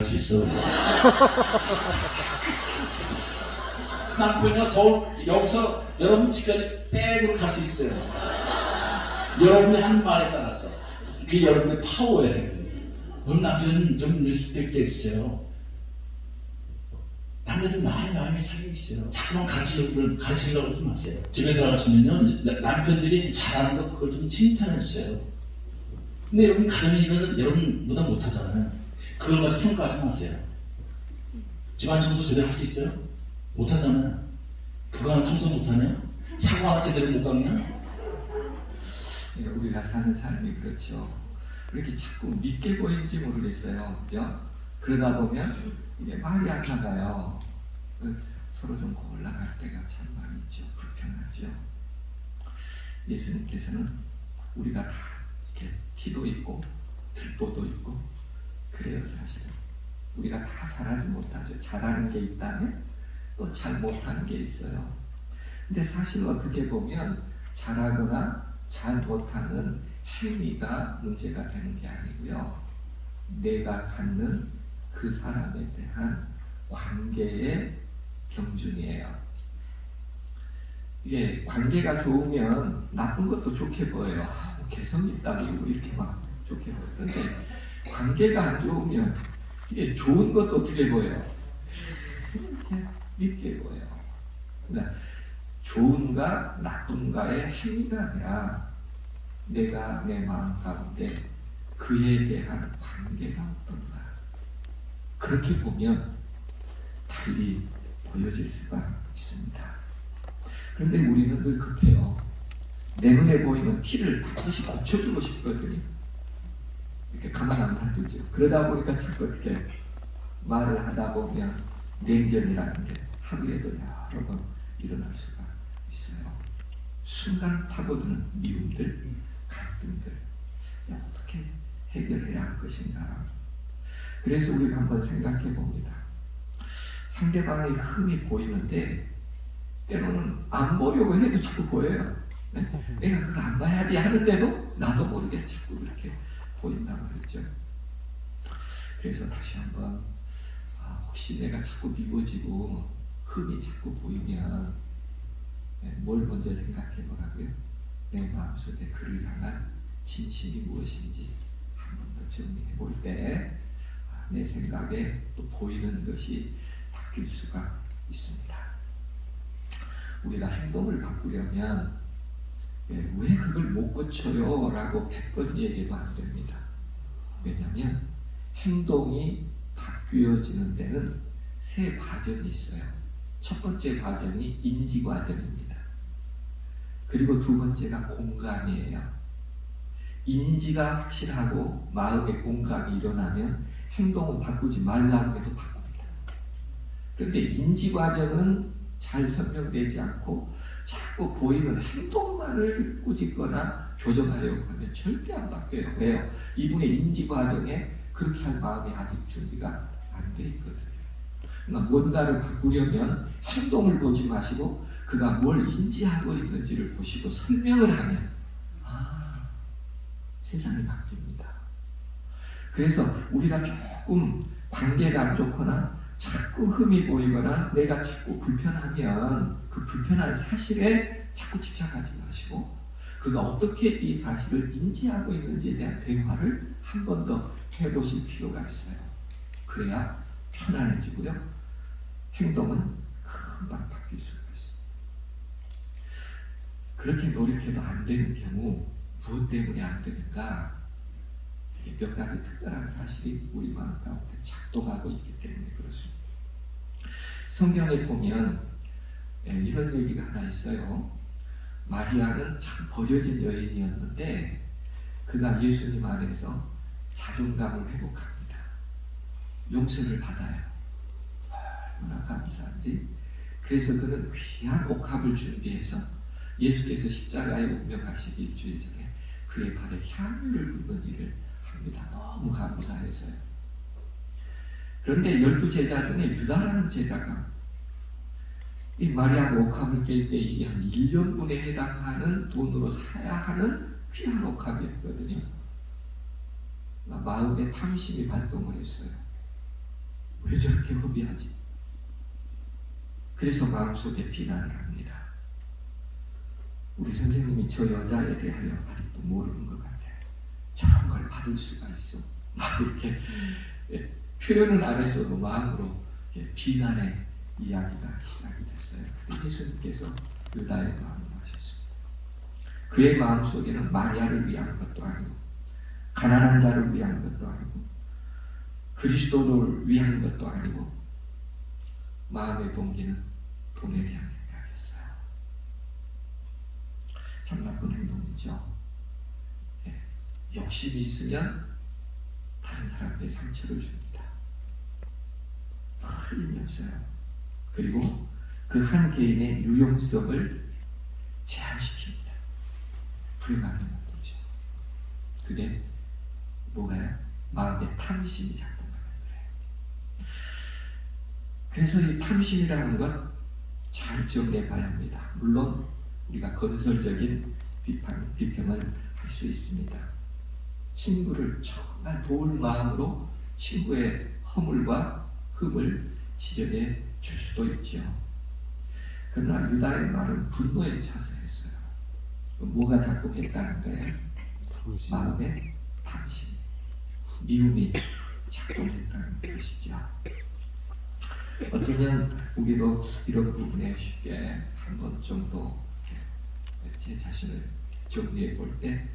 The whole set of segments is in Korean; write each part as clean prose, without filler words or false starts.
수 있어. 남편이나 서울 여기서 여러분 집까지 백으로 갈 수 있어요. 여러분이 한 말에 따라서 그게 여러분의 파워예요. 우리 남편 좀 리스펙트 해주세요. 남자들 마음이 사귀어 있어요. 자꾸만 가르치려고 하지 마세요. 집에 들어가시면요, 남편들이 잘하는 거 그걸 좀 칭찬해 주세요. 근데 여러분 가정의 일은 여러분보다 못하잖아요. 그걸 가지고 평가하지 마세요. 집안 청소 제대로 할 수 있어요? 못하잖아요. 그거 하나 청소 못하냐? 사과 하나 제대로 못 깎냐? 우리가 사는 삶이 그렇죠. 왜 이렇게 자꾸 믿게 보이는지 모르겠어요. 그죠? 그러다 보면 이게 말이 안 나가요. 서로 좀 올라갈 때가 참 많이 있죠. 불편하죠. 예수님께서는 우리가 다 이렇게 티도 있고 들보도 있고 그래요. 사실은 우리가 다 잘하지 못하죠. 잘하는 게 있다면 또 잘 못하는 게 있어요. 근데 사실 어떻게 보면 잘하거나 잘 못하는 행위가 문제가 되는 게 아니고요. 내가 갖는 그 사람에 대한 관계의 병준이에요. 이게 관계가 좋으면 나쁜 것도 좋게 보여요. 개성이 있다고 이렇게 막 좋게 보여요. 그런데 관계가 안 좋으면 이게 좋은 것도 어떻게 보여요? 이렇게 밉게 보여요. 그러니까 좋은가 나쁜가의 행위가 아니라 내가 내 마음 가운데 그에 대한 관계가 어떤가. 그렇게 보면 달리 보여질 수가 있습니다. 그런데 우리는 늘 급해요. 내 눈에 보이는 티를 반드시 고쳐주고 싶거든요. 이렇게 가만 안 놔두죠. 그러다 보니까 자꾸 이렇게 말을 하다 보면 냉전이라는 게 하루에도 여러 번 일어날 수가 있어요. 순간 파고드는 미움들, 갈등들 어떻게 해결해야 할 것인가. 그래서 우리가 한번 생각해 봅니다. 상대방의 흠이 보이는데 때로는 안 보려고 해도 자꾸 보여요. 내가 그거 안 봐야지 하는데도 나도 모르게 자꾸 그렇게 보인단 말이죠. 그래서 다시 한번 혹시 내가 자꾸 미워지고 흠이 자꾸 보이면 뭘 먼저 생각해 보라고요? 내 마음속에 그를 향한 진심이 무엇인지 한 번 더 정리해 볼 때 내 생각에 또 보이는 것이 바뀔 수가 있습니다. 우리가 행동을 바꾸려면 왜 그걸 못 고쳐요? 라고 100번 얘기해도 안 됩니다. 왜냐하면 행동이 바뀌어지는 데는 세 과정이 있어요. 첫 번째 과정이 인지 과정입니다. 그리고 두 번째가 공감이에요. 인지가 확실하고 마음의 공감이 일어나면 행동은 바꾸지 말라고 해도 바꿉니다. 그런데 인지 과정은 잘 설명되지 않고 자꾸 보이는 행동만을 꾸짖거나 교정하려고 하면 절대 안 바뀌어요. 왜요? 이분의 인지 과정에 그렇게 할 마음이 아직 준비가 안 돼 있거든요. 그러니까 뭔가를 바꾸려면 행동을 보지 마시고 그가 뭘 인지하고 있는지를 보시고 설명을 하면 세상이 바뀝니다. 그래서 우리가 조금 관계가 안 좋거나 자꾸 흠이 보이거나 내가 자꾸 불편하면 그 불편한 사실에 자꾸 집착하지 마시고 그가 어떻게 이 사실을 인지하고 있는지에 대한 대화를 한 번 더 해보실 필요가 있어요. 그래야 편안해지고요. 행동은 금방 바뀔 수가 있습니다. 그렇게 노력해도 안 되는 경우 무엇 때문에 안 되는가? 몇 가지 특별한 사실이 우리 마음 가운데 작동하고 있기 때문에 그렇습니다. 성경에 보면 이런 얘기가 하나 있어요. 마리아는 참 버려진 여인이었는데 그가 예수님 안에서 자존감을 회복합니다. 용서를 받아요. 얼마나 감사한지. 그래서 그는 귀한 옥합을 준비해서 예수께서 십자가에 운명하시기 일주일 전에 그의 발에 향유를 붓는 일을 합니다. 너무 감사해서요. 그런데 12제자 중에 유다라는 제자가 이 마리아가 옥합을 깰 때 이게 한 1년분에 해당하는 돈으로 사야 하는 귀한 옥합이었거든요. 마음에 탐심이 발동을 했어요. 왜 저렇게 허비하지? 그래서 마음속에 비난을 합니다. 우리 선생님이 저 여자에 대하여 아직도 모르는 것 같아요. 저런 걸 받을 수가 있어. 막 이렇게 표현은 안 했어도 마음으로 비난의 이야기가 시작이 됐어요. 그때 예수님께서 유다의 마음을 하셨습니다. 그의 마음속에는 마리아를 위한 것도 아니고 가난한 자를 위한 것도 아니고 그리스도를 위한 것도 아니고 마음의 동기는 돈에 대한 생각이었어요. 참 나쁜 행동이죠. 욕심이 있으면 다른 사람에게 상처를 줍니다. 힘이 없어요. 그리고 그 한 개인의 유용성을 제한시킵니다. 불가능에 만들죠. 그게 뭐가요? 마음의 탐심이 작동하는 거예요. 그래서 이 탐심이라는 것 잘 정리해 봐야 합니다. 물론 우리가 건설적인 비평을 할 수 있습니다. 친구를 정말 도울 마음으로 친구의 허물과 흠을 지적해 줄 수도 있죠. 그러나 유다의 말은 분노에 차서 했어요. 뭐가 작동했다는 거예요? 마음의 탐심, 미움이 작동했다는 것이죠. 어쩌면 우리도 이런 부분에 쉽게 한 번 정도 제 자신을 정리해 볼 때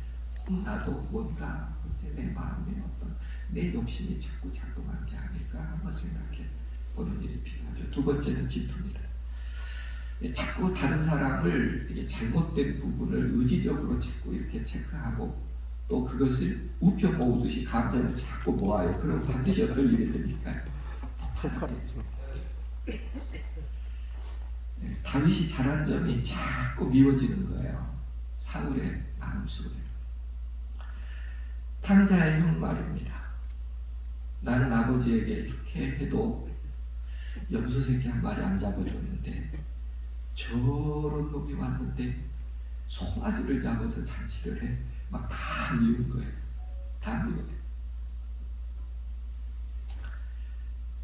나도 뭔가 내 마음에 어떤 내 욕심이 자꾸 작동한 게 아닐까 한번 생각해 보는 일이 필요하죠. 두 번째는 질투입니다. 자꾸 다른 사람을 되게 잘못된 부분을 의지적으로 자꾸 이렇게 체크하고 또 그것을 우표 모으듯이 감정을 자꾸 모아요. 그럼 반드시 어떨 일이 됩니까? 폭발하게 됩니다. 다윗이 잘한 점이 자꾸 미워지는 거예요. 사울의 마음속에. 탕자의 형 말입니다. 나는 아버지에게 이렇게 해도 염소 새끼 한 마리 안 잡아줬는데 저런 놈이 왔는데 송아지를 잡아서 잔치를 해. 막 다 미운 거예요. 다 미워요.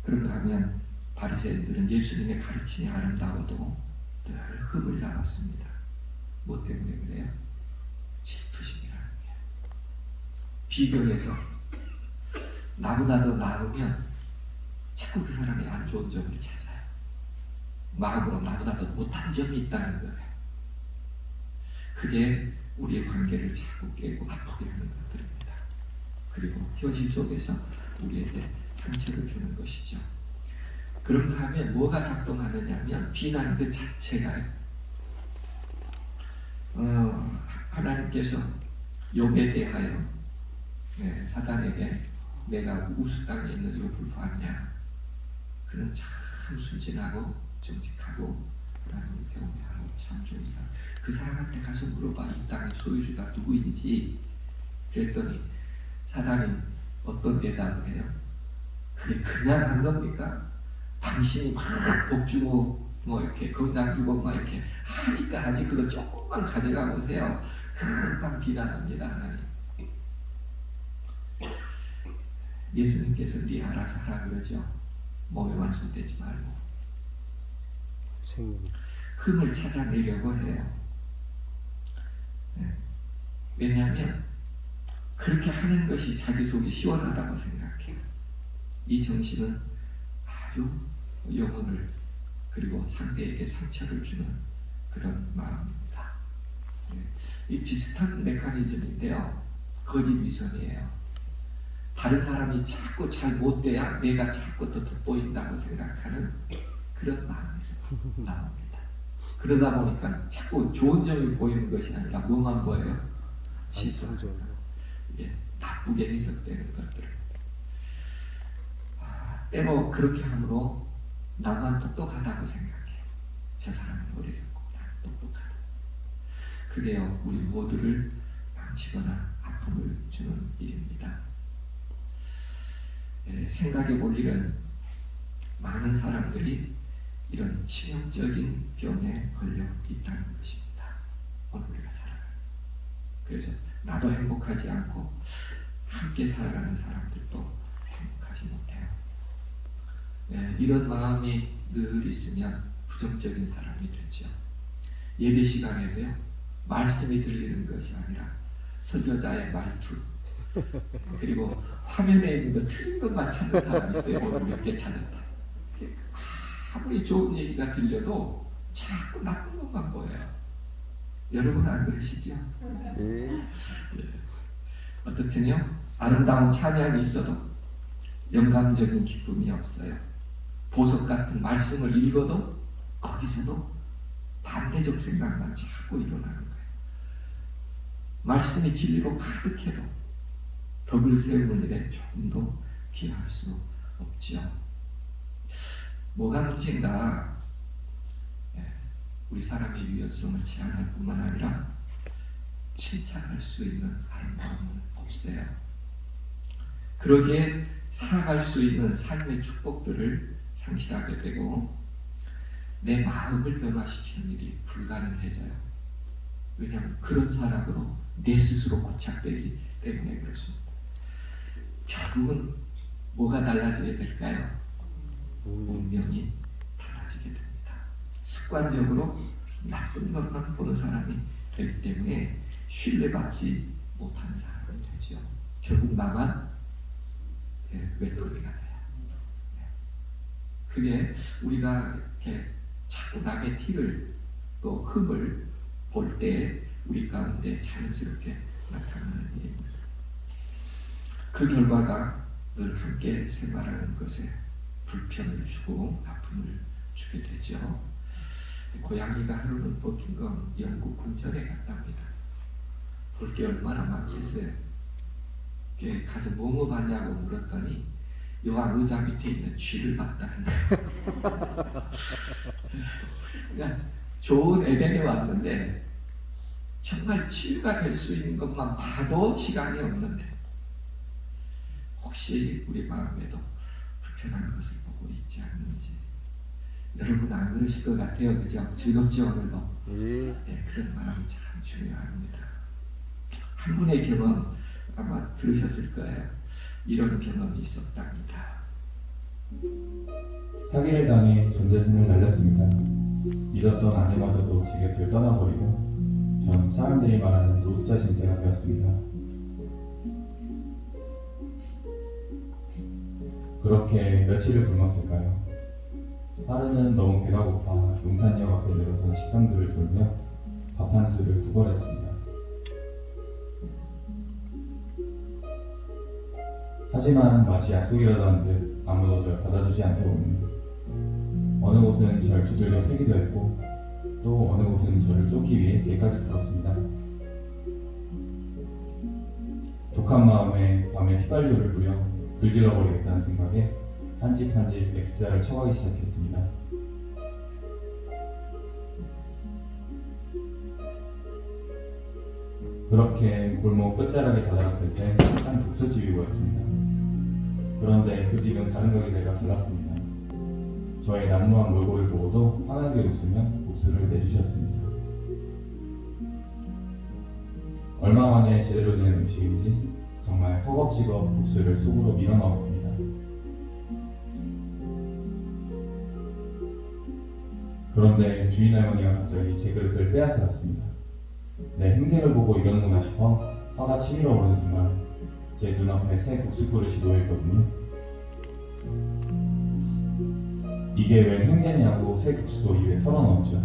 그런가 하면 바리새인들은 예수님의 가르침이 아름다워도 늘 흠을 잡았습니다. 뭐 때문에 그래요? 질투심이라는 게. 비교해서 나보다 더 나으면 자꾸 그 사람의 안 좋은 점을 찾아요. 마음으로 나보다 더 못한 점이 있다는 거예요. 그게 우리의 관계를 자꾸 깨고 아프게 하는 것들입니다. 그리고 현실 속에서 우리에게 상처를 주는 것이죠. 그런가 하면 뭐가 작동하느냐면 비난 그 자체가요. 하나님께서 욥에 대하여 사단에게 내가 우스 땅에 있는 욥을 봤냐? 그는 참 순진하고 정직하고 하나님을 경외하고 참 좋은 사람. 그 사람한테 가서 물어봐. 이 땅의 소유주가 누구인지. 그랬더니 사단이 어떤 대답을 해요? 그게 그냥 한 겁니까? 당신이 막 복주고 뭐 이렇게 건강주고 막 이렇게 하니까 하지 그거 조금만 가져가 보세요. 금방 비난합니다. 하나님. 예수님께서 네 알아서 하라 그러죠. 몸에만 손대지 말고 흠을 찾아내려고 해요. 왜냐하면 그렇게 하는 것이 자기 속이 시원하다고 생각해요. 이 정신은 아주 영혼을 그리고 상대에게 상처를 주는 그런 마음입니다. 이 비슷한 메커니즘인데요. 거짓미선이에요. 다른 사람이 자꾸 잘 못돼야 내가 자꾸 더 돋보인다고 생각하는 그런 마음에서 나옵니다. 그러다 보니까 자꾸 좋은 점이 보이는 것이 아니라 뭐만 보여요? 시선적. 이게 나쁘게 해석되는 것들을. 때로 그렇게 함으로 나만 똑똑하다고 생각해. 저 사람은 어리석고 난 똑똑하다. 그게요 우리 모두를 망치거나 아픔을 주는 일입니다. 생각해 볼 일은 많은 사람들이 이런 치명적인 병에 걸려 있다는 것입니다. 오늘 우리가 살아가는. 그래서 나도 행복하지 않고 함께 살아가는 사람들도 행복하지 못해요. 이런 마음이 늘 있으면 부정적인 사람이 되죠. 예배 시간에도요, 말씀이 들리는 것이 아니라 설교자의 말투, 그리고 화면에 있는 거 틀린 것만 찾는 사람이 있어요. 오늘 몇 개 찾았다. 아무리 좋은 얘기가 들려도 자꾸 나쁜 것만 보여요. 여러분 안 그러시죠? 어떻든요, 아름다운 찬양이 있어도 영감적인 기쁨이 없어요. 보석 같은 말씀을 읽어도 거기서도 반대적 생각만 자꾸 일어나는 거예요. 말씀이 진리로 가득해도 덕을 세우는 일에 조금도 기여할 수 없지요. 뭐가 문제인가? 우리 사람의 유연성을 제한할 뿐만 아니라 칭찬할 수 있는 아름다움은 없어요. 그러기에 살아갈 수 있는 삶의 축복들을 상실하게 되고 내 마음을 변화시키는 일이 불가능해져요. 왜냐하면 그런 사람으로 내 스스로 고착되기 때문에 그렇습니다. 결국은 뭐가 달라지게 될까요? 운명이 달라지게 됩니다. 습관적으로 나쁜 것만 보는 사람이 되기 때문에 신뢰받지 못하는 사람이 되죠. 결국 나만 외톨이가 돼요. 그게 우리가 이렇게 자꾸 남의 티를 또 흠을 볼 때 우리 가운데 자연스럽게 나타나는 일입니다. 그 결과가 늘 함께 생활하는 것에 불편을 주고 아픔을 주게 되죠. 고양이가 하루는 버킹엄 영국 궁전에 갔답니다. 볼 게 얼마나 많겠어요. 가서 뭐뭐 봤냐고 물었더니 여왕 의자 밑에 있는 쥐를 봤다는 거예요. 그러니까 좋은 에덴에 왔는데 정말 치유가 될 수 있는 것만 봐도 시간이 없는데 혹시 우리 마음에도 불편한 것을 보고 있지 않는지. 여러분 안 그러실 것 같아요. 그죠? 즐겁지 오늘도? 그런 마음이 참 중요합니다. 한 분의 경험 아마 들으셨을 거예요. 이런 경험이 있었답니다. 사기를 당해 전재산을 날렸습니다. 믿었던 아내마저도 제 곁을 떠나버리고 전 사람들이 말하는 노숙자 신세가 되었습니다. 그렇게 며칠을 굶었을까요? 하루는 너무 배가 고파 용산역 앞에 내려선 식당들을 돌며 밥 한 술을 구걸했습니다. 하지만 마치 약속이라던 듯 아무도 절 받아주지 않더군요. 어느 곳은 절 두들겨 패기도 했고 또 어느 곳은 저를 쫓기 위해 개까지 풀었습니다. 독한 마음에 밤에 휘발유를 뿌려 불질러버리겠다는 생각에 한 집 한 집 X자를 쳐가기 시작했습니다. 그렇게 골목 끝자락에 다다랐을 때 한 국수집이 보였습니다. 그런데 그 집은 다른 가게들과 달랐습니다. 저의 난무한 몰골을 보고도 환하게 웃으며 국수를 내주셨습니다. 얼마 만에 제대로 된 음식인지 정말 허겁지겁 국수를 속으로 밀어 넣었습니다. 그런데 주인 할머니가 갑자기 제 그릇을 빼앗아 갔습니다. 내 행색을 보고 이러는구나 싶어 화가 치밀어 오르는 순간 제 눈앞에 새 국수 그릇이 놓여있더군요. 이게 웬 횡재냐고 새 국수도 입에 털어넣었죠.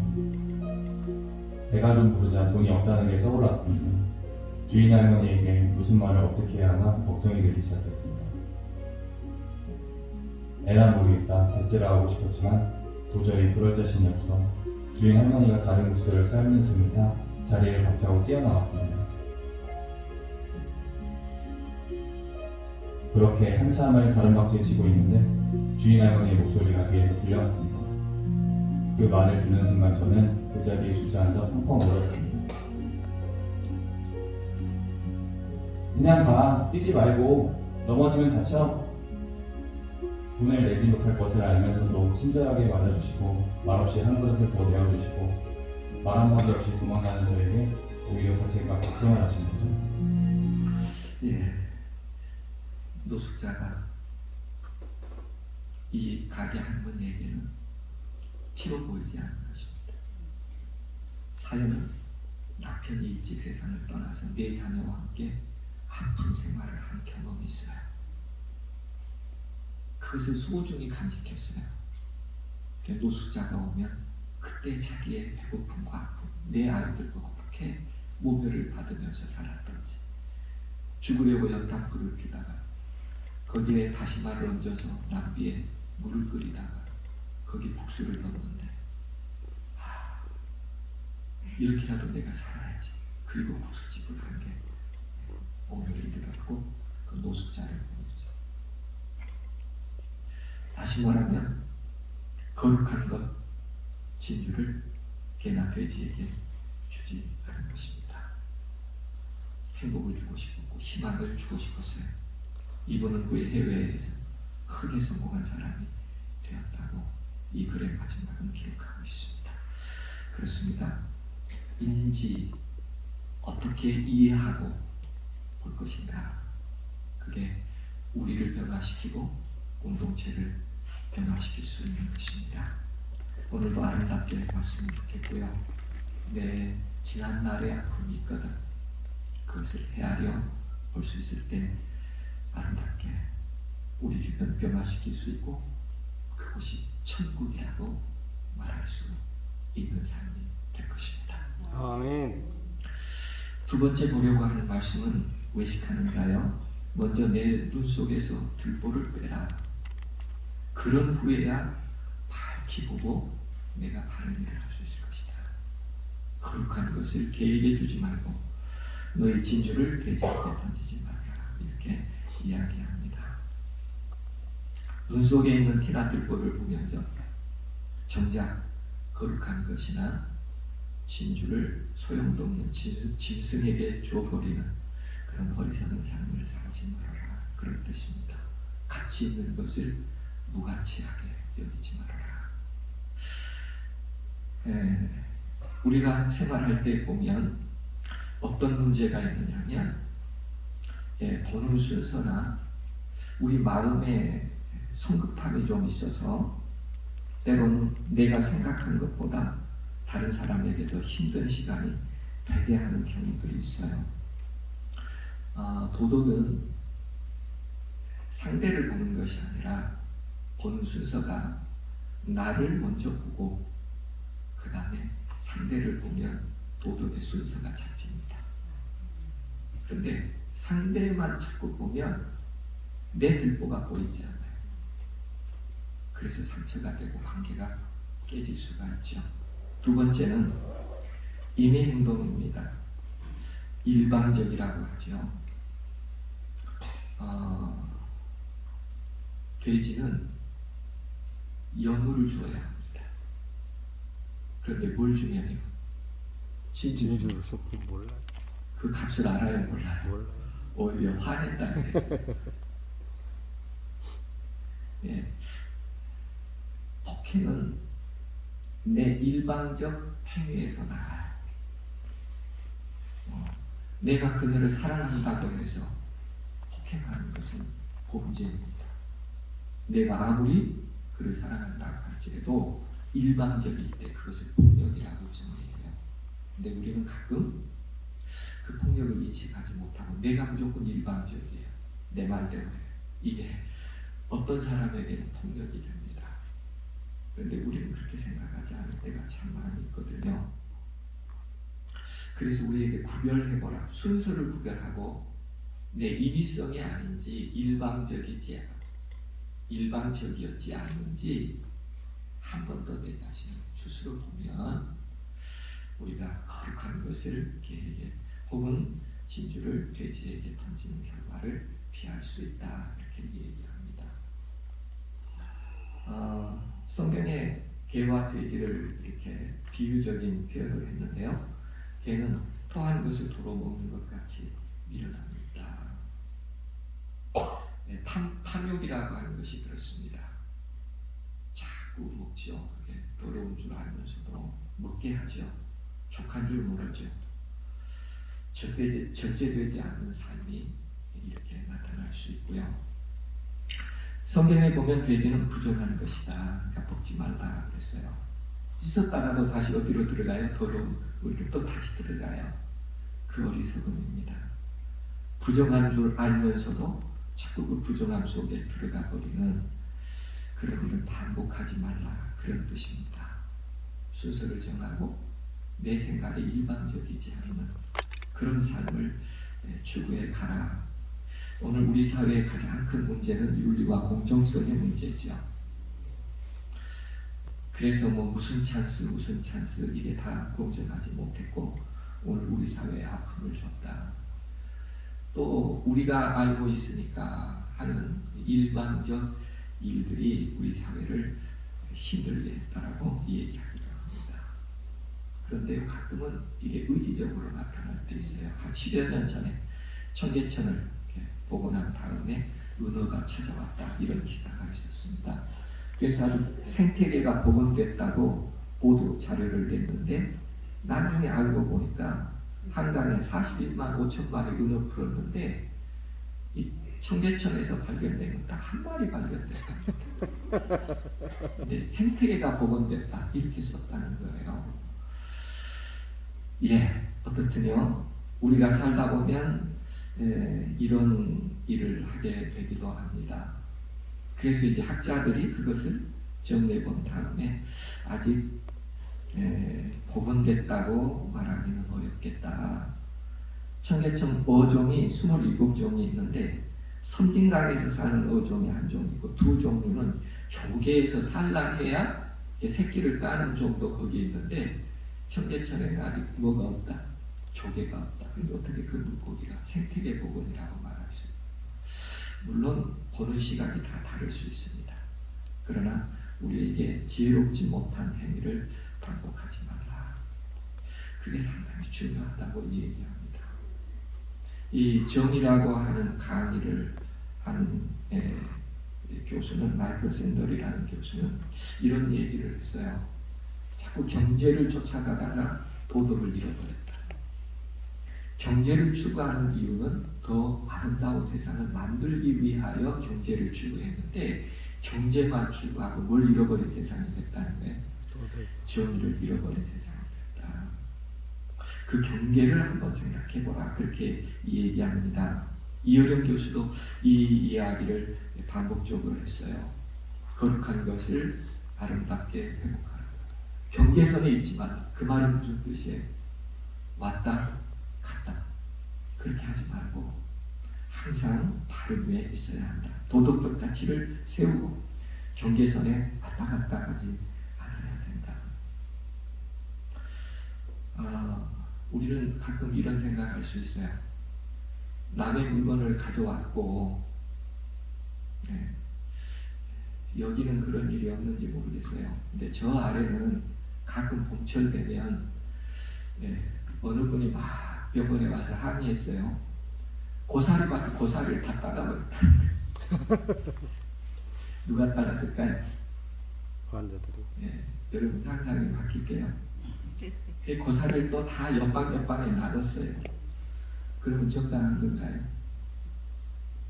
배가 좀 부르자 돈이 없다는 게 떠올랐습니다. 주인 할머니에게 무슨 말을 어떻게 해야 하나 걱정이 되기 시작했습니다. 에라 모르겠다 대체라 하고 싶었지만 도저히 그럴 자신이 없어 주인 할머니가 다른 국수를 삶는 틈을 타 자리를 박차고 뛰어나왔습니다. 그렇게 한참을 다른 박지에 치고 있는데 주인 할머니의 목소리가 뒤에서 들려왔습니다. 그 말을 듣는 순간 저는 그 자리에 주저앉아 펑펑 울었습니다. 그냥 가, 뛰지 말고 넘어지면 다쳐. 돈을 내지 못할 것을 알면서도 친절하게 맞아주시고 말없이 한 그릇을 더 내어주시고 말 한마디 없이 도망가는 저에게 오히려 더 제가 걱정을 하신 거죠. 노숙자가 이 가게 할머니에게는 피로 보이지 않는 것입니다. 사연은 남편이 일찍 세상을 떠나서 네 자녀와 함께 아픈 생활을 한 경험이 있어요. 그것을 소중히 간직했어요. 노숙자가 오면 그때 자기의 배고픔과 아픔, 내 아이들과 어떻게 모멸을 받으면서 살았던지, 죽으려고 연탄불을 피다가 거기에 다시마를 얹어서 냄비에 물을 끓이다가 거기 국수를 넣었는데, 이렇게라도 내가 살아야지. 그리고 국수집을 한 게 오늘에 이르렀고, 그 노숙자를 보면서 다시 말하면 거룩한 것, 진주를 개나 돼지에게 주지 않은 것입니다. 행복을 주고 싶었고 희망을 주고 싶었어요. 이분은 후에 해외에서 크게 성공한 사람이 되었다고 이 글의 마지막은 기록하고 있습니다. 그렇습니다. 인지 어떻게 이해하고 볼 것인가, 그게 우리를 변화시키고 공동체를 변화시킬 수 있는 것입니다. 오늘도 아름답게 봤으면 좋겠고요. 내 지난날의 아픔이 있거든. 그것을 헤아려 볼 수 있을 때 아름답게 우리 주변 변화시킬 수 있고 그곳이 천국이라고 말할 수 있는 삶이 될 것입니다. 아멘. 두 번째 보려고 하는 말씀은 외식하는 자여, 먼저 내 눈 속에서 들보를 빼라. 그런 후에야 밝히 보고 내가 바른 일을 할 수 있을 것이다. 거룩한 것을 개에게 주지 말고 너희 진주를 돼지 앞에 던지지 말라. 이렇게 이야기합니다. 눈 속에 있는 티나 들보를 보면서 정작 거룩한 것이나 진주를 소용도 없는 짐승에게 줘버리는 그런 어리석은 삶을 살지 말아라. 그런 뜻입니다. 가치 있는 것을 무가치하게 여기지 말아라. 우리가 생활할 때 보면 어떤 문제가 있느냐면 보는 순서나 우리 마음에 성급함이 좀 있어서 때로는 내가 생각한 것보다 다른 사람에게 더 힘든 시간이 되게 하는 경우들이 있어요. 도덕은 상대를 보는 것이 아니라 보는 순서가 나를 먼저 보고 그 다음에 상대를 보면 도덕의 순서가 잡힙니다. 그런데 상대만 자꾸 보면 내 들보가 보이지 않아요. 그래서 상처가 되고 관계가 깨질 수가 있죠. 두 번째는 인의 행동입니다. 일방적이라고 하죠. 돼지는 여물을 줘야 합니다. 그런데 뭘 주면요? 진주 주면 몰라요. 그 값을 알아요, 몰라요? 몰라요. 오히려 화냈다 그랬어요. 폭행은 내 일방적 행위에서 나와요. 내가 그녀를 사랑한다고 해서 폭행하는 것은 범죄입니다. 내가 아무리 그를 사랑한다고 할지라도 일방적일 때 그것을 폭력이라고 정의해요. 근데 우리는 가끔 그 폭력을 인식하지 못하고 내가 무조건 일방적이에요. 내 말대로 해요. 이게 어떤 사람에게는 폭력이 됩니다. 그런데 우리는 그렇게 생각하지 않을 때가 참 많이 있거든요. 그래서 우리에게 구별해보라. 순서를 구별하고 내 인위성이 아닌지 일방적이었지 않는지 한 번 더 내 자신을 스스로 보면 우리가 거룩한 것을 개에게 혹은 진주를 돼지에게 던지는 결과를 피할 수 있다. 이렇게 얘기합니다. 성경에 개와 돼지를 이렇게 비유적인 표현을 했는데요. 개는 토한 것을 도로 먹는 것 같이 밀어납니다. 탐욕이라고 하는 것이 그렇습니다. 자꾸 먹죠. 그게 더러운 줄 알면서도 먹게 하죠. 족한 줄 모르죠. 절제되지 않는 삶이 이렇게 나타날 수 있고요. 성경에 보면 돼지는 부정한 것이다. 그러니까 먹지 말라 그랬어요. 씻었다가도 다시 어디로 들어가요? 더러운 우리로 또 다시 들어가요. 그 어리석음입니다. 부정한 줄 알면서도 자꾸 그 부정함 속에 들어가 버리는 그런 일을 반복하지 말라 그런 뜻입니다. 순서를 정하고 내 생각에 일방적이지 않는 그런 삶을 추구해 가라. 오늘 우리 사회의 가장 큰 문제는 윤리와 공정성의 문제죠. 그래서 무슨 찬스 이게 다 공정하지 못했고 오늘 우리 사회에 아픔을 줬다. 또 우리가 알고 있으니까 하는 일방적 일들이 우리 사회를 힘들게 했다라고 얘기하기도 합니다. 그런데 가끔은 이게 의지적으로 나타날 때 있어요. 한 10여 년 전에 청계천을 보고 난 다음에 은어가 찾아왔다 이런 기사가 있었습니다. 그래서 아주 생태계가 복원됐다고 보도 자료를 냈는데 나중에 알고 보니까 한강에 41만 5천 마리 은어 풀었는데 이 청계천에서 발견된 건 딱 한 마리 발견됐다. 근데 생태계가 복원됐다 이렇게 썼다는 거예요. 예, 어떻든요. 우리가 살다 보면 이런 일을 하게 되기도 합니다. 그래서 이제 학자들이 그것을 정리해 본 다음에 아직 복원됐다고 말하기는 어렵겠다. 청계천 어종이 27종이 있는데 섬진강에서 사는 어종이 한 종이고 두 종류는 조개에서 산란해야 새끼를 까는 종도 거기 있는데 청계천에는 아직 뭐가 없다? 조개가 없다. 그런데 어떻게 그 물고기가 생태계 복원이라고 말할 수 있다. 물론 보는 시각이 다 다를 수 있습니다. 그러나 우리에게 지혜롭지 못한 행위를 반복하지 말라. 그게 상당히 중요하다고 얘기합니다. 이 정의라고 하는 강의를 하는 교수는 마이클 샌들이라는 교수는 이런 얘기를 했어요. 자꾸 경제를 쫓아가다가 도덕을 잃어버렸다. 경제를 추구하는 이유는 더 아름다운 세상을 만들기 위하여 경제를 추구했는데 경제만 추구하고 뭘 잃어버린 세상이 됐다는 거예요. 정의를 잃어버린 세상이 됐다. 그 경계를 한번 생각해보라 그렇게 얘기합니다. 이어령 교수도 이 이야기를 반복적으로 했어요. 거룩한 것을 아름답게 회복하라. 경계선에 있지 말라. 그 말은 무슨 뜻이에요? 왔다 갔다 그렇게 하지 말고 항상 바른 위에 있어야 한다. 도덕적 가치를 세우고 경계선에 왔다 갔다 하지 않아야 된다. 우리는 가끔 이런 생각을 할 수 있어요. 남의 물건을 가져왔고 여기는 그런 일이 없는지 모르겠어요. 근데 저 아래는 가끔 봄철 되면 어느 분이 막 병원에 와서 항의했어요. 고사를 봐도 고사를 다 따라버렸다는 거예요. 누가 따랐을까요? 환자들이. 여러분 상상이 바뀔게요. 그 고사를 또 다 옆방에 나눴어요. 그러면 적당한 건가요?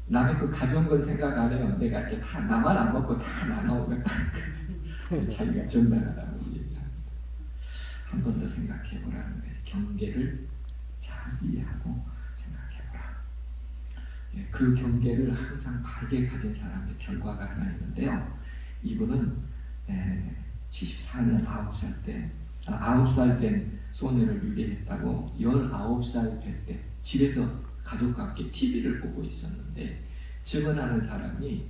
남의 그 가져온 건 생각 안 해요. 내가 이렇게 다 나만 안 먹고 다 나눠오면 자기가 정당하다고 얘기합니다. 한 번 더 생각해보라는 거예요. 경계를 잘 이해하고 생각해보라. 그 경계를 항상 바르게 가진 사람의 결과가 하나 있는데요. 이분은 74년 9살 된 소년을 유괴했다고 19살 될 때 집에서 가족과 함께 TV를 보고 있었는데 증언하는 사람이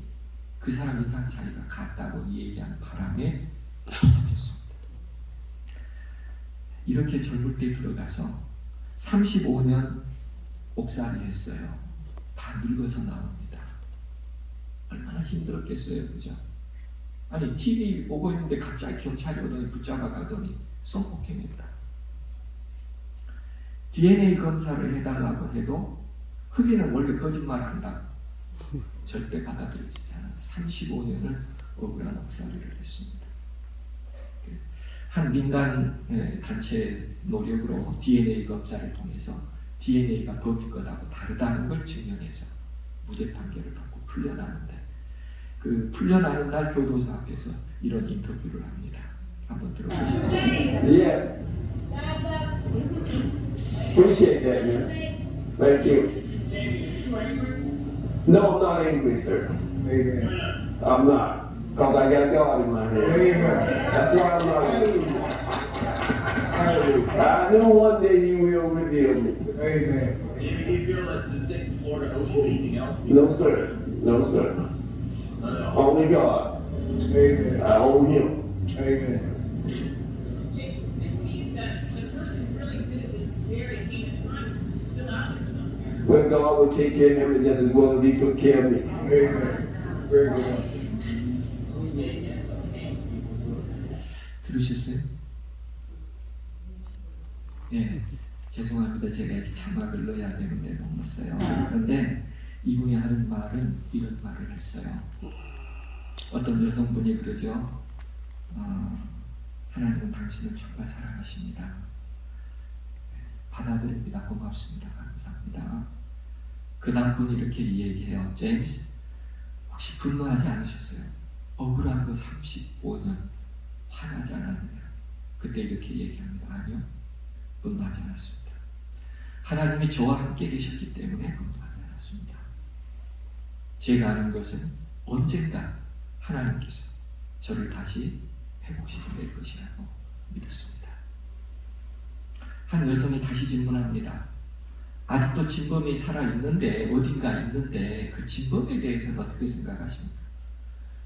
그 사람 인상 차이가 같다고 얘기한 바람에 잡혔습니다. 이렇게 젊을 때 들어가서 35년 옥살이 했어요. 다 늙어서 나옵니다. 얼마나 힘들었겠어요, 그죠? 아니 TV 보고 있는데 갑자기 경찰이 오더니 붙잡아 가더니 성폭행했다. DNA 검사를 해달라고 해도 흑인은 원래 거짓말한다. 절대 받아들여지지 않아서 35년을 억울한 옥살이를 했습니다. 한 민간 단체 노력으로 DNA 검사를 통해서 DNA가 범인 것하고 다르다는 걸 증명해서 무죄 판결을 받고 풀려나는데 그 풀려나는 날 교도소 앞에서 이런 인터뷰를 합니다. 한번 들어보시죠. Yes. Appreciate that, man. Thank you. No, I'm not angry, sir. Amen. I'm not. Because I got God in my hands. Amen. That's why I'm not angry. Hallelujah. I know one day you will reveal me. Amen. Jamie, do you feel that the state of Florida owes you anything else? No, sir. No, sir. Only God. Amen. I owe Him. Amen. This means that the person who really committed this very heinous crimes is still out there somewhere. But God will take care of him just as well as He took care of me. Amen. Very good. 들으셨어요? 예, 죄송합니다. 제가 이 자막을 넣어야 되는데 못 넣었어요. 그런데 이분이 하는 말은 이런 말을 했어요. 어떤 여성분이 그러죠. 하나님은 당신을 정말 사랑하십니다. 받아들입니다. 고맙습니다. 감사합니다. 그 남분이 이렇게 얘기해요. 제임스, 혹시 분노하지 않으셨어요? 억울한 거 35년 화나지 않았느냐? 그때 이렇게 얘기합니다. 아니요. 분노하지 않았습니다. 하나님이 저와 함께 계셨기 때문에 분노하지 않았습니다. 제가 아는 것은 언젠가 하나님께서 저를 다시 회복시켜낼 것이라고 믿었습니다. 한 여성이 다시 질문합니다. 아직도 진범이 살아있는데 어딘가 있는데 그 진범에 대해서는 어떻게 생각하십니까?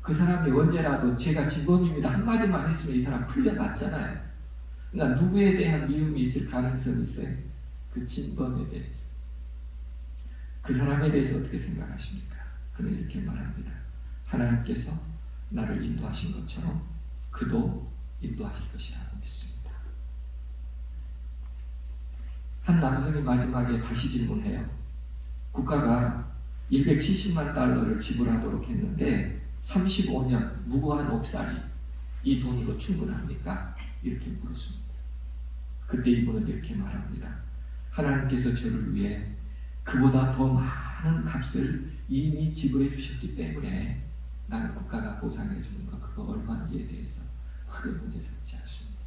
그 사람이 언제라도 제가 진범입니다 한마디만 했으면 이 사람 풀려났잖아요. 그러니까 누구에 대한 미움이 있을 가능성이 있어요? 그 진범에 대해서. 그 사람에 대해서 어떻게 생각하십니까? 그는 이렇게 말합니다. 하나님께서 나를 인도하신 것처럼 그도 인도하실 것이라고 믿습니다. 한 남성이 마지막에 다시 질문해요. 국가가 170만 달러를 지불하도록 했는데 35년 무고한 옥살이 이 돈으로 충분합니까? 이렇게 물었습니다. 그때 이분은 이렇게 말합니다. 하나님께서 저를 위해 그보다 더 많은 값을 이미 지불해 주셨기 때문에 나는 국가가 보상해 주는 것 그거 얼마인지에 대해서 크게 문제 삼지 않습니다.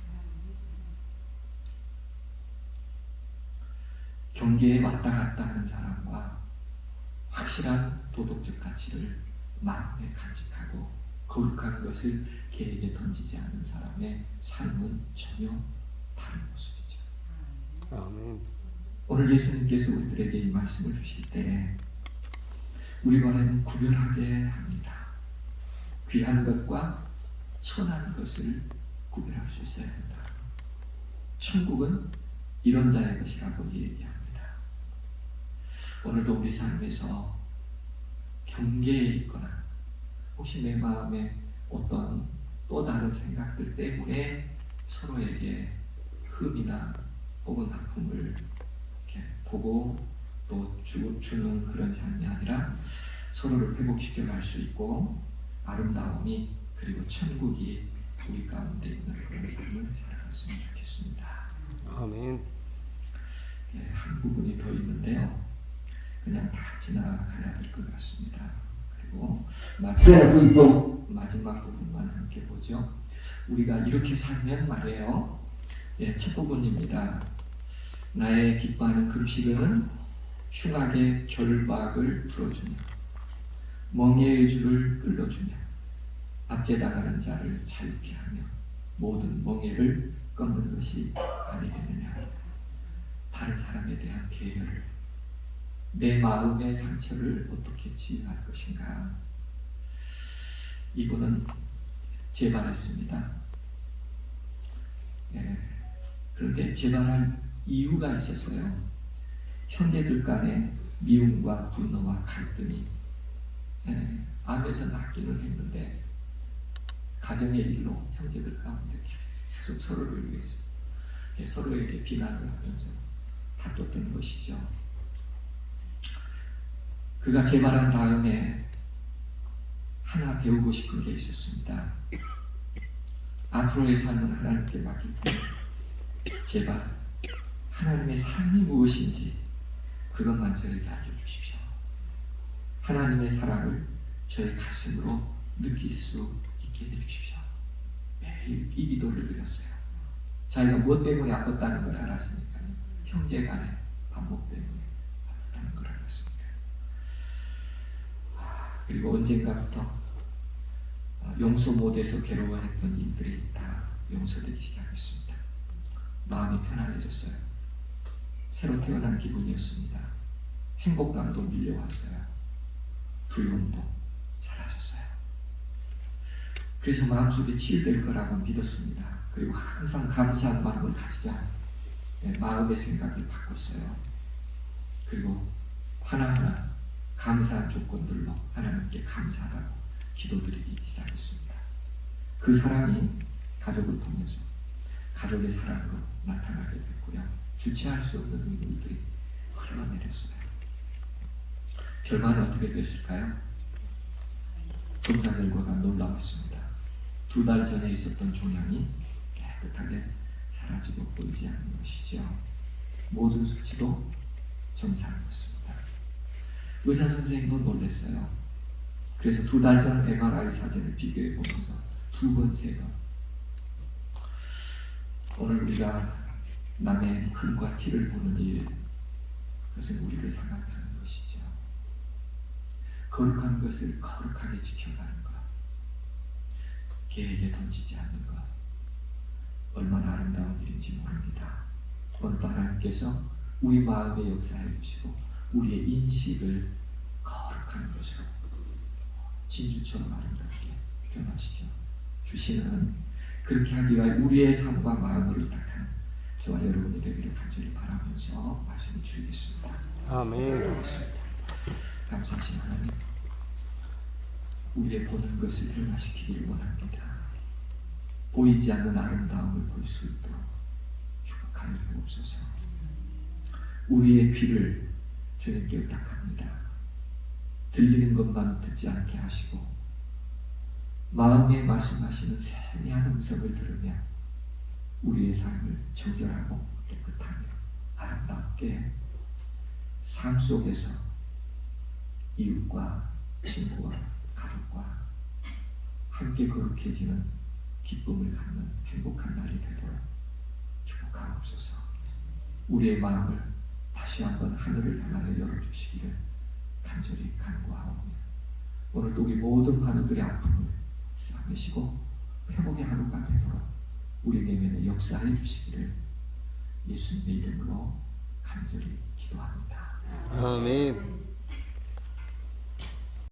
경계에 왔다 갔다 하는 사람과 확실한 도덕적 가치를 마음에 간직하고 거룩한 것을 개에게 던지지 않는 사람의 삶은 전혀 다른 모습이죠. 아멘. 오늘 예수님께서 우리들에게 이 말씀을 주실 때 우리와 하여금 구별하게 합니다. 귀한 것과 천한 것을 구별할 수 있어야 한다. 천국은 이런 자의 것이라고 얘기합니다. 오늘도 우리 삶에서 경계에 있거나 혹시 내 마음에 어떤 또 다른 생각들 때문에 서로에게 흠이나 혹은 아픔을 이렇게 보고 또 주는 그런 삶이 아니라 서로를 회복시켜 갈 수 있고 아름다움이 그리고 천국이 우리 가운데 있는 그런 삶을 살아갔으면 좋겠습니다. 아멘. 예, 한 부분이 더 있는데요. 그냥 다 지나가야 될 것 같습니다. 그리고 마지막 부분만 함께 보죠. 우리가 이렇게 살면 말이에요. 예, 첫 부분입니다. 나의 기뻐하는 금식은 흉악의 결박을 풀어주냐, 멍에의 줄을 끌어주냐, 압제당하는 자를 자유케 하며 모든 멍에를 꺾는 것이 아니겠느냐. 다른 사람에 대한 배려를, 내 마음의 상처를 어떻게 치유할 것인가. 이분은 재발했습니다. 예, 그런데 재발한 이유가 있었어요. 형제들 간의 미움과 분노와 갈등이 암에서 낫기는 했는데 가정의 일로 형제들 가운데 계속 서로를 위해서 서로에게 비난을 하면서 다퉜던 것이죠. 그가 재발한 다음에 하나 배우고 싶은 게 있었습니다. 앞으로의 삶은 하나님께 맡길 테니 제발 하나님의 사랑이 무엇인지 그것만 저에게 알려주십시오. 하나님의 사랑을 저의 가슴으로 느낄 수 있게 해주십시오. 매일 이 기도를 드렸어요. 자기가 무엇 때문에 아팠다는 걸 알았으니까요. 형제 간의 반목 때문에 아팠다는 걸 알았으니까요. 그리고 언젠가부터 용서 못해서 괴로워했던 일들이 다 용서되기 시작했습니다. 마음이 편안해졌어요. 새로 태어난 기분이었습니다. 행복감도 밀려왔어요. 두려움도 사라졌어요. 그래서 마음속에 치유될 거라고 믿었습니다. 그리고 항상 감사한 마음을 가지자. 마음의 생각을 바꿨어요. 그리고 하나하나 감사한 조건들로 하나님께 감사하다고 기도드리기 시작했습니다. 그 사랑이 가족을 통해서 가족의 사랑으로 나타나게 됐고요. 주체할 수 없는 눈물들이 흘러내렸어요. 결과는 어떻게 됐을까요? 검사 결과가 놀라웠습니다. 2달 전에 있었던 종양이 깨끗하게 사라지고 보이지 않는 것이죠. 모든 수치도 정상이었습니다. 의사 선생님도 놀랐어요. 그래서 2달 전 MRI 사진을 비교해 보면서 2번, 3번 오늘 우리가 남의 흠과 티를 보는 일, 그것은 우리를 상하게 하는 것이죠. 거룩한 것을 거룩하게 지켜가는 것, 개에게 던지지 않는 것, 얼마나 아름다운 일인지 모릅니다. 오늘도 하나님께서 우리 마음에 역사해 주시고 우리의 인식을 거룩한 것으로 진주처럼 아름답게 변화시켜 주시는, 그렇게 하기 위해 우리의 삶과 마음을 의탁한 저와 여러분이 되기를 간절히 바라면서 말씀을 드리겠습니다. 아멘. 감사하신 하나님, 우리의 보는 것을 변화시키기를 원합니다. 보이지 않는 아름다움을 볼 수 있도록 축복하여 주옵소서. 우리의 귀를 주님께 의탁합니다. 들리는 것만 듣지 않게 하시고 마음에 말씀하시는 세미한 음성을 들으며 우리의 삶을 정결하고 깨끗하며 아름답게 삶 속에서 이웃과 친구와 가족과 함께 거룩해지는 기쁨을 갖는 행복한 날이 되도록 축복하옵소서. 우리의 마음을 다시 한번 하늘을 향하여 열어주시기를 간절히 간구하옵니다. 오늘도 우리 모든 환우들의 아픔을 싸매시고 회복의 하루가 되도록 우리 내면에 역사해 주시기를 예수님의 이름으로 간절히 기도합니다. 아멘.